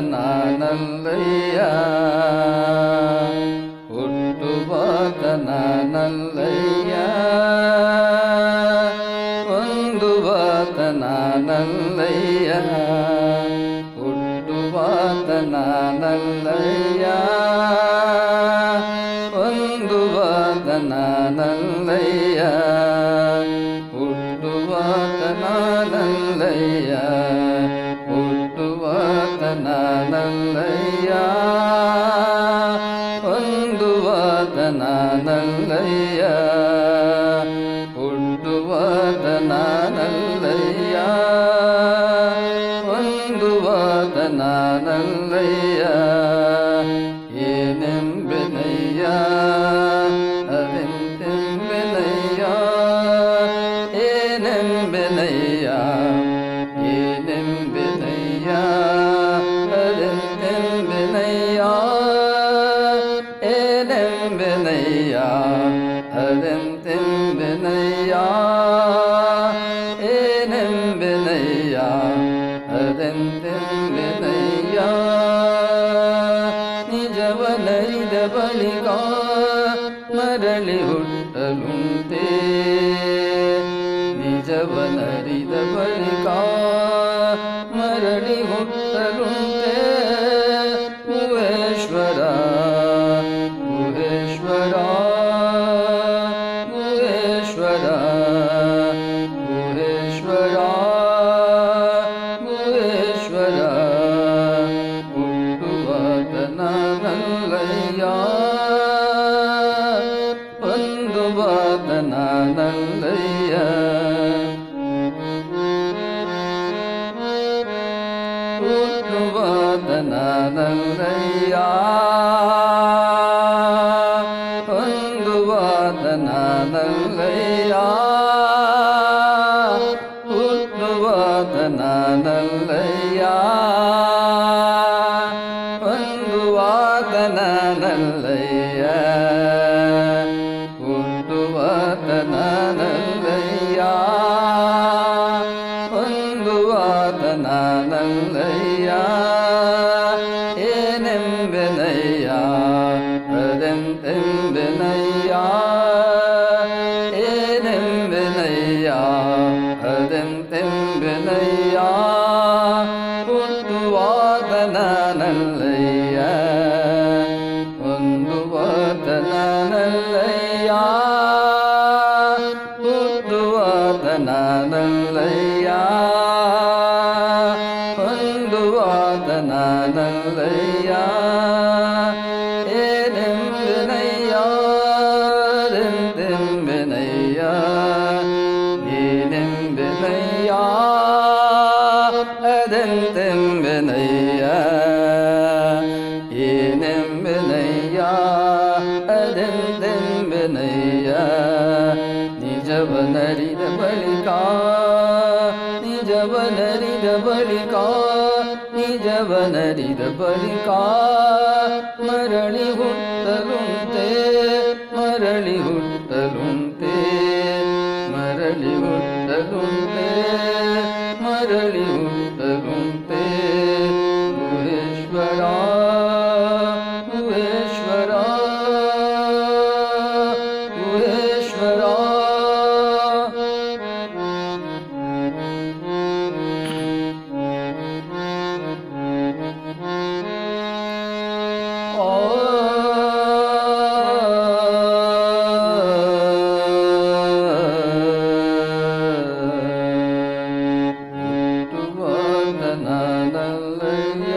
ನಾನಲ್ಲಯ್ಯ ಹುಟ್ಟುವಾತ ನಾನಲ್ಲಯ್ಯ ಹೊಂದುವಾತ ನಾನಲ್ಲಯ್ಯ ಹುಟ್ಟುವಾತ ನಾನಲ್ಲಯ್ಯ ಹೊಂದುವಾತ ನಾನಲ್ಲಯ್ಯ ಹುಟ್ಟುವಾತ ನಾನಲ್ಲಯ್ಯ ಹುಟ್ಟುವಾತ ನಾನಲ್ಲಯ್ಯ ಹೊಂದುವಾತ ನಾನಲ್ಲಯ್ಯ ಹುಟ್ಟುವಾತ ನಾನಲ್ಲಯ್ಯ ಹೊಂದುವಾತ ನಾನಲ್ಲಯ್ಯ ಏನೆಂಬೆನಯ್ಯ ಅದೆಂತೆಂಬೆನಯ್ಯ ಏನೆಂಬೆನಯ್ಯ ಏನೆಂಬೆನಯ್ಯ ಅದೆಂತೆಂಬೆನಯ್ಯ ಏನೆಂಬೆನಯ್ಯ ಅದೆಂತೆಂಬೆನಯ್ಯ ಏನೆಂಬೆನಯ್ಯ ಅದೆಂತೆಂಬೆನಯ್ಯ ನಿಜವನರಿದ ಬಳಿಕ ಮರಳಿ ಹುಟ್ಟಲುಂಟೆ ನಿಜವನರಿದ ಬಳಿಕ ಮರಳಿ ಹುಟ್ಟಲುಂಟೆ ಗುಹೇಶ್ವರ ಗುಹೇಶ್ವರ ಗುಹೇಶ್ವರ ಗುಹೇಶ್ವರ ಗುಹೇಶ್ವರ ಹುಟ್ಟುವಾತ ನಾನಲ್ಲಯ್ಯ ಹೊಂದುವಾತ ನಾನಲ್ಲಯ್ಯ ಹುಟ್ಟುವಾತ ನಾನಲ್ಲಯ್ಯ ಹೊಂದುವಾತ ನಾನಲ್ಲಯ್ಯ ಹುಟ್ಟುವಾತ ನಾನಲ್ಲಯ್ಯ ಹೊಂದುವಾತ ನಾನಲ್ಲಯ್ಯ ಹುಟ್ಟುವಾತ ನಾನಲ್ಲಯ್ಯ ಹೊಂದುವಾತ ನಾನಲ್ಲಯ್ಯ ಏನೆಂಬೆನಯ್ಯ ಅದೆಂತೆಂಬೆನಯ್ಯ ಏನೆಂಬೆನಯ್ಯ ಅದೆಂತೆಂಬೆನಯ್ಯ ಹುಟ್ಟುವಾತ ನಾನಲ್ಲಯ್ಯ ಹೊಂದುವಾತ ನಾನಲ್ಲಯ್ಯ ಹುಟ್ಟುವಾತ ನಾನಲ್ಲಯ್ಯ ಹೊಂದುವಾತ ನಾನಲ್ಲಯ್ಯ ಏನೆಂಬೆನಯ್ಯ ಅದೆಂತೆಂಬೆನಯ್ಯ ಏನೆಂಬೆನಯ್ಯ ಅದೆಂತೆಂಬೆನಯ್ಯ ಏನೆಂಬೆನಯ್ಯ ಅದೆಂತೆಂಬೆನಯ್ಯ ನಿಜವನರಿದ ಬಳಿಕ ನಿಜವನರಿದ ಬಳಿಕ ನಿಜವನರಿದ ಬಳಿಕ ಮರಳಿ ಹುಟ್ಟಲುಂಟೆ ಮರಳಿ ಹುಟ್ಟಲುಂಟೆ ಮರಳಿ ಹುಟ್ಟಲುಂಟೆ ಮರಳಿ ಹುಟ್ಟಲುಂಟೆ ಗುಹೇಶ್ವರ ಗುಹೇಶ್ವರ ಗುಹೇಶ್ವರ ಹುಟ್ಟುವಾತ ನಾನಲ್ಲಯ್ಯ